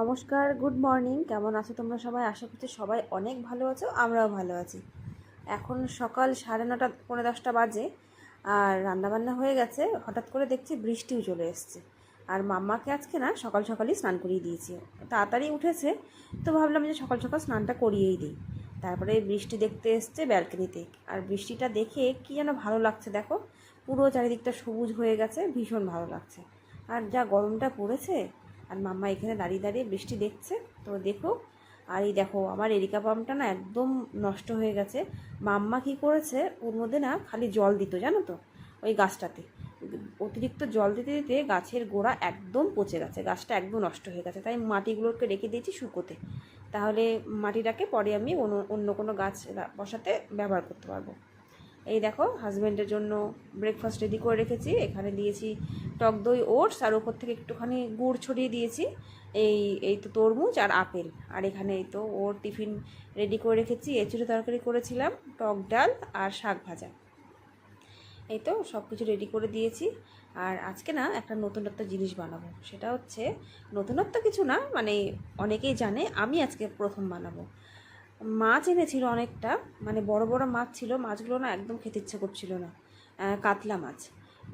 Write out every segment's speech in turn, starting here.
নমস্কার, good morning. কেমন আছো তোমরা সবাই? আশা করছি সবাই অনেক ভালো আছো, আমরাও ভালো আছি। এখন সকাল 9:30 পৌনে 10টা বাজে, আর রান্নাবান্না হয়ে গেছে। হঠাৎ করে দেখছি বৃষ্টিও চলে এসছে। আর মাম্মাকে আজকে না সকাল সকালই স্নান করিয়ে দিয়েছি। তাড়াতাড়ি উঠেছে, তো ভাবলাম যে সকাল সকাল স্নানটা করিয়েই দিই। তারপরে বৃষ্টি দেখতে এসছে ব্যালকনিতে, আর বৃষ্টিটা দেখে কী যেন ভালো লাগছে। দেখো, পুরো চারিদিকটা সবুজ হয়ে গেছে, ভীষণ ভালো লাগছে। আর যা গরমটা পড়েছে, আর মাম্মা এখানে দাঁড়িয়ে দাঁড়িয়ে বৃষ্টি দেখছে। তো দেখো, আর এই দেখো আমার এরিকা পামটা না একদম নষ্ট হয়ে গেছে। মাম্মা কী করেছে, ওর মধ্যে না খালি জল দিত, জানো তো, ওই গাছটাতে অতিরিক্ত জল দিতে দিতে গাছের গোড়া একদম পচে গেছে, গাছটা একদম নষ্ট হয়ে গেছে। তাই মাটিগুলোকে রেখে দিয়েছি শুকোতে, তাহলে মাটিটাকে পরে আমি অন্য কোনো গাছ বসাতে ব্যবহার করতে পারবো। এই দেখো, হাজব্যান্ডের জন্য ব্রেকফাস্ট রেডি করে রেখেছি। এখানে দিয়েছি টক দই, ওটস, আর ওপর থেকে একটুখানি গুড় ছড়িয়ে দিয়েছি। এই এই তো তরমুজ আর আপেল। আর এখানে এই তো ওর টিফিন রেডি করে রেখেছি। এঁচুড়ে তরকারি করেছিলাম, টক ডাল আর শাক ভাজা। এই তো সব কিছু রেডি করে দিয়েছি। আর আজকে না একটা নতুনত্ব জিনিস বানাবো। সেটা হচ্ছে, নতুনত্ব কিছু না, মানে অনেকেই জানে, আমি আজকে প্রথম বানাবো। মাছ এনেছিল অনেকটা, মানে বড় বড় মাছ ছিল। মাছগুলো না একদম খেতে ইচ্ছে করছিল না, কাতলা মাছ।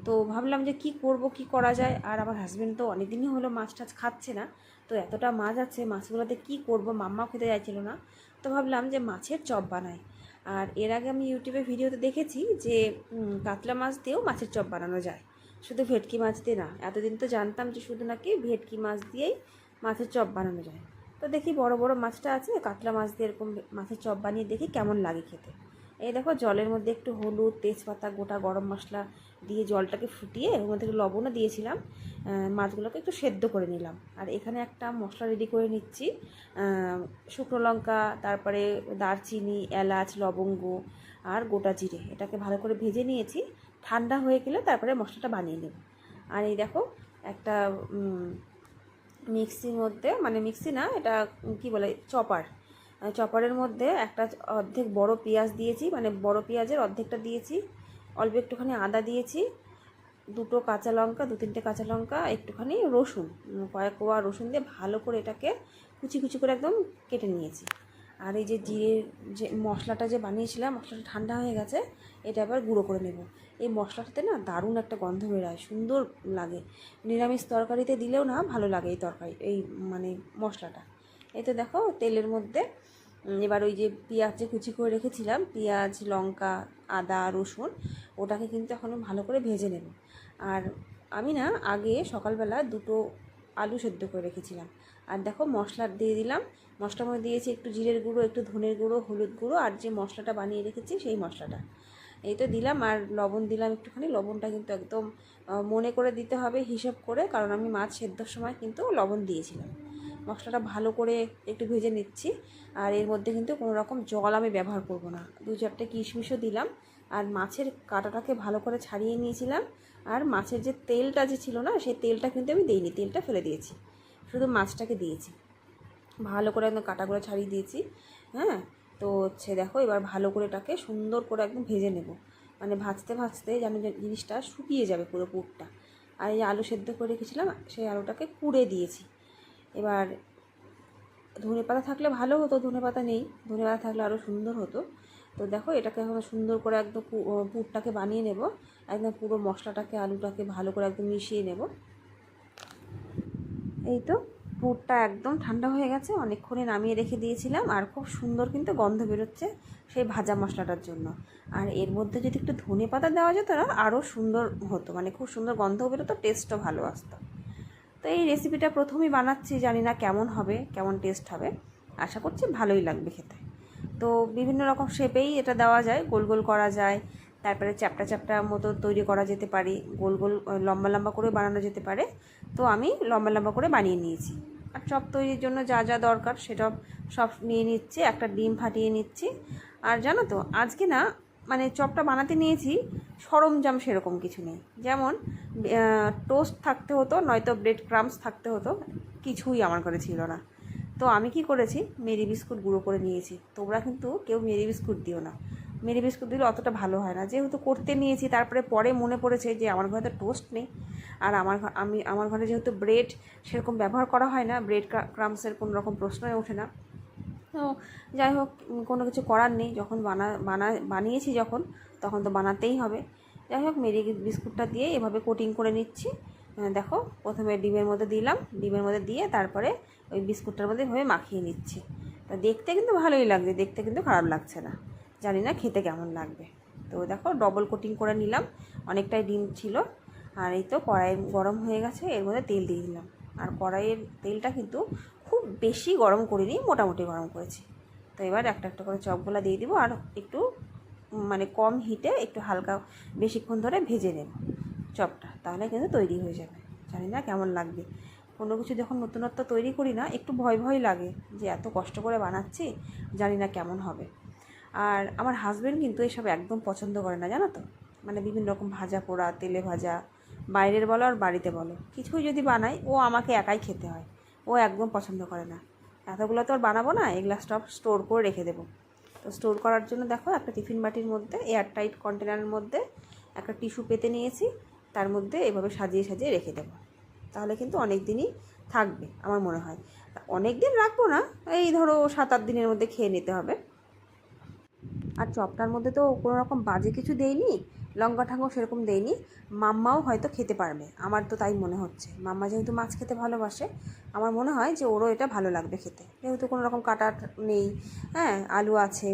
তো ভাবলাম যে কি করব, কি করা যায়। আর আমার হাজব্যান্ড তো অনেক দিনই হলো মাছ টাছ খাচ্ছে না। তো এতটা মাছ আছে, মাছগুলোতে কি করব, মাম্মাও খেতে চাইছিল না। তো ভাবলাম যে মাছের চপ বানাই। আর এর আগে আমি ইউটিউবে ভিডিওতে দেখেছি যে কাতলা মাছ দিয়েও মাছের চপ বানানো যায়, শুধু ভেটকি মাছ দিয়ে না। এতদিন তো জানতাম যে শুধু নাকি ভেটকি মাছ দিয়েই মাছের চপ বানানো যায়। তো দেখি বড় বড় মাছটা আছে, কাতলা মাছ দিয়ে এরকম মাছের চপ বানিয়ে দেখি কেমন লাগে খেতে। এই দেখো, জলের মধ্যে একটু হলুদ, তেজপাতা, গোটা গরম মশলা দিয়ে জলটাকে ফুটিয়ে ওর মধ্যে একটু লবণও দিয়েছিলাম। মাছগুলোকে একটু সেদ্ধ করে নিলাম। আর এখানে একটা মশলা রেডি করে নিচ্ছি। শুকনো লঙ্কা, তারপরে দারচিনি, এলাচ, লবঙ্গ আর গোটা জিরে, এটাকে ভালো করে ভেজে নিয়েছি। ঠান্ডা হয়ে গেলে তারপরে মশলাটা বানিয়ে নেব। আর এই দেখো, একটা মিক্সির মধ্যে, মানে মিক্সি না, এটা কি বলে, চপার। চপারের মধ্যে একটা অর্ধেক বড় পেঁয়াজ দিয়েছি, মানে বড় পেঁয়াজের অর্ধেকটা দিয়েছি। অল্প একটুখানি আদা দিয়েছি, দুটো কাঁচা লঙ্কা, দু তিনটে কাঁচা লঙ্কা, একটুখানি রসুন, কয়েক কোয়া রসুন দিয়ে ভালো করে এটাকে কুচি কুচি করে একদম কেটে নিয়েছি। আর এই যে জিরের যে মশলাটা যে বানিয়েছিলাম, মশলাটা ঠান্ডা হয়ে গেছে। এটা আবার গুঁড়ো করে নেব। এই মশলাটাতে না দারুণ একটা গন্ধ বেরোয়, সুন্দর লাগে। নিরামিষ তরকারিতে দিলেও না ভালো লাগে এই তরকারি, এই মানে মশলাটা। এই তো দেখো, তেলের মধ্যে এবার ওই যে পেঁয়াজ যে কুচি করে রেখেছিলাম, পেঁয়াজ, লঙ্কা, আদা, রসুন, ওটাকে কিন্তু এখন ভালো করে ভেজে নেব। আর আমি না আগে সকালবেলা দুটো আলু সেদ্ধ করে রেখেছিলাম। আর দেখো, মশলা দিয়ে দিলাম। মশলার মধ্যে দিয়েছি একটু জিরের গুঁড়ো, একটু ধনের গুঁড়ো, হলুদ গুঁড়ো, আর যে মশলাটা বানিয়ে রেখেছি সেই মশলাটা এই তো দিলাম। আর লবণ দিলাম একটুখানি। লবণটা কিন্তু একদম মনে করে দিতে হবে, হিসেব করে, কারণ আমি মাছ সেদ্ধর সময় কিন্তু লবণ দিয়েছিলাম। মশলাটা ভালো করে একটু ভেজে নিচ্ছি। আর এর মধ্যে কিন্তু কোনো রকম জল আমি ব্যবহার করব না। দু চারটে কিশমিশও দিলাম। আর মাছের কাঁটাটাকে ভালো করে ছাড়িয়ে নিয়েছিলাম। আর মাছের যে তেলটা যে ছিল না, সেই তেলটা কিন্তু আমি দিইনি, তেলটা ফেলে দিয়েছি, শুধু মাছটাকে দিয়েছি। ভালো করে একদম কাঁটাগুলো ছাড়িয়ে দিয়েছি। হ্যাঁ, তো হচ্ছে দেখো, এবার ভালো করে এটাকে সুন্দর করে একদম ভেজে নেব। মানে ভাজতে ভাজতে যেন জিনিসটা শুকিয়ে যাবে পুরো পুরটা। আর এই আলু সেদ্ধ করে রেখেছিলাম, সেই আলুটাকে কুড়ে দিয়েছি। এবার ধনে পাতা থাকলে ভালো হতো, ধনে পাতা নেই, ধনে পাতা থাকলে আরও সুন্দর হতো। তো দেখো, এটাকে এখন সুন্দর করে একদম পুরটাকে বানিয়ে নেব। একদম পুরো মশলাটাকে, আলুটাকে ভালো করে একদম মিশিয়ে নেব। এই তো, পুরটা একদম ঠান্ডা হয়ে গেছে, অনেকক্ষণে নামিয়ে রেখে দিয়েছিলাম। আর খুব সুন্দর কিন্তু গন্ধ বেরোচ্ছে সেই ভাজা মশলাটার জন্য। আর এর মধ্যে যদি একটু ধনে পাতা দেওয়া যেত না, আরও সুন্দর হতো, মানে খুব সুন্দর গন্ধ বেরোতো, টেস্টও ভালো আসতো। তো এই রেসিপিটা প্রথমেই বানাচ্ছি, জানি না কেমন হবে, কেমন টেস্ট হবে। আশা করছি ভালোই লাগবে খেতে। তো বিভিন্ন রকম শেপেই এটা দেওয়া যায়, গোল গোল করা যায়, তারপরে চ্যাপটা চ্যাপটা মতো তৈরি করা যেতে পারে, গোল গোল লম্বা লম্বা করে বানানো যেতে পারে। তো আমি লম্বা লম্বা করে বানিয়ে নিয়েছি। আর চপ তৈরির জন্য যা যা দরকার সেটা সব নিয়ে নিচ্ছি। একটা ডিম ফাটিয়ে নিচ্ছি। আর জানো তো, আজকে না, মানে চপটা বানাতে নিয়েছি, সরঞ্জাম সেরকম কিছু নেই। যেমন টোস্ট থাকতে হতো, নয়তো ব্রেড ক্রাম্বস থাকতে হতো, কিছুই আমার ঘরে ছিল না। তো আমি কি করেছি, মেরি বিস্কুট গুঁড়ো করে নিয়েছি। তোমরা কিন্তু কেউ মেরি বিস্কুট দিও না, মেরি বিস্কুট দিলে অতটা ভালো হয় না। যেহেতু করতে নিয়েছি, তারপরে পরে মনে পড়েছে যে আমার ঘরে তো টোস্ট নেই, আর আমার ঘরে যেহেতু ব্রেড সেরকম ব্যবহার করা হয় না, ব্রেড ক্রামসের কোনো রকম প্রশ্নই ওঠে না। তো যাই হোক, কোনো কিছু করার নেই, যখন বানিয়েছি যখন, তখন তো বানাতেই হবে। যাই হোক, মেরি বিস্কুটটা দিয়ে এভাবে কোটিং করে নিচ্ছি। দেখো, প্রথমে ডিমের মধ্যে দিলাম, ডিমের মধ্যে দিয়ে তারপরে ওই বিস্কুটটার মধ্যে এভাবে মাখিয়ে নিচ্ছি। তো দেখতে কিন্তু ভালোই লাগছে, দেখতে কিন্তু খারাপ লাগছে না। জানি না খেতে কেমন লাগবে। তো দেখো, ডবল কোটিং করে নিলাম, অনেকটাই ডিম ছিল। আর এই তো কড়াই গরম হয়ে গেছে, এর মধ্যে তেল দিয়ে দিলাম। আর কড়াইয়ের তেলটা কিন্তু খুব বেশি গরম করিনি, মোটামুটি গরম করেছি। তো এবার একটা একটা করে চপগুলো দিয়ে দিব, আর একটু মানে কম হিটে একটু হালকা বেশিক্ষণ ধরে ভেজে নেব চপটা, তাহলে কিন্তু তৈরি হয়ে যাবে। জানি না কেমন লাগবে। কোনো কিছু যখন নতুনত্ব তৈরি করি না, একটু ভয় ভয় লাগে যে এত কষ্ট করে বানাচ্ছি, জানি না কেমন হবে। আর আমার হাজব্যান্ড কিন্তু এসব একদম পছন্দ করে না, জানো তো। মানে বিভিন্ন রকম ভাজা পোড়া, তেলে ভাজা, বাইরের বলো আর বাড়িতে বলো, কিছুই যদি বানাই, ও আমাকে একাই খেতে হয়। ও একদম পছন্দ করে না। এতগুলো তো আর বানাবো না, এগুলা সব স্টোর করে রেখে দেবো। তো স্টোর করার জন্য দেখো, একটা টিফিন বাটির মধ্যে এয়ারটাইট কন্টেনারের মধ্যে একটা টিস্যু পেতে নিয়েছি, তার মধ্যে এভাবে সাজিয়ে সাজিয়ে রেখে দেবো। তাহলে কিন্তু অনেক দিনই থাকবে আমার মনে হয়। অনেক দিন রাখবো না, এই ধরো 7-8 দিনের মধ্যে খেয়ে নিতে হবে। আর চপটার মধ্যে তো কোনো রকম বাজে কিছু দেইনি, লঙ্কা ঠাঙ্গো সেরকম দেইনি। মাম্মাও হয়তো খেতে পারবে, আমার তো তাই মনে হচ্ছে। মাম্মা যেহেতু মাছ খেতে ভালোবাসে, আমার মনে হয় যে ওরও এটা ভালো লাগবে খেতে, যেহেতু কোনো রকম কাটা নেই। হ্যাঁ, আলু আছে,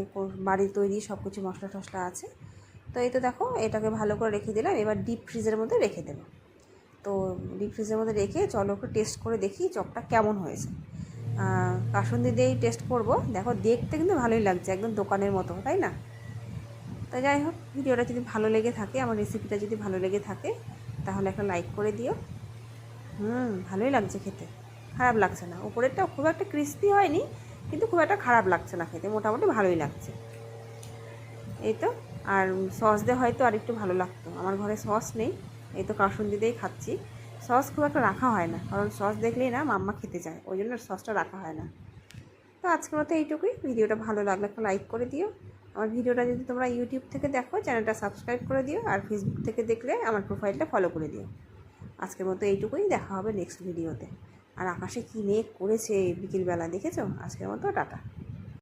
বাড়ির তৈরি সব কিছু মশলা টশলা আছে। তো এই তো দেখো, এটাকে ভালো করে রেখে দিলাম। এবার ডিপ ফ্রিজের মধ্যে রেখে দেবো। তো ডিপ ফ্রিজের মধ্যে রেখে চলো একটু টেস্ট করে দেখি চপটা কেমন হয়েছে। কাসুন্দি দিয়েই টেস্ট করব। দেখো, দেখতে কিন্তু ভালোই লাগছে, একদম দোকানের মতো, তাই না? তো যাই হোক, ভিডিওটা যদি ভালো লেগে থাকে, আমার রেসিপিটা যদি ভালো লেগে থাকে, তাহলে একটা লাইক করে দিও। ভালোই লাগছে খেতে, খারাপ লাগছে না। উপরেরটা খুব একটা ক্রিস্পি হয়নি, কিন্তু খুব একটা খারাপ লাগছে না খেতে, মোটামুটি ভালোই লাগছে। এই তো। আর সস দিয়ে হয়তো আর একটু ভালো লাগতো, আমার ঘরে সস নেই। এই তো কাসুন্দি দিয়েই খাচ্ছি। সস খুব একটা রাখা হয় না, কারণ সস দেখলেই না মাম্মা খেতে চায়, ওই জন্য সসটা রাখা হয় না। তো আজকের মতো এইটুকুই। ভিডিওটা ভালো লাগলে একটা লাইক করে দিও। আমার ভিডিওটা যদি তোমরা ইউটিউব থেকে দেখো, চ্যানেলটা সাবস্ক্রাইব করে দিও। আর ফেসবুক থেকে দেখলে আমার প্রোফাইলটা ফলো করে দিও। আজকের মতো এইটুকুই, দেখা হবে নেক্সট ভিডিওতে। আর আকাশে কী মেঘ করেছে বিকেলবেলা, দেখেছো? আজকের মতো টাটা।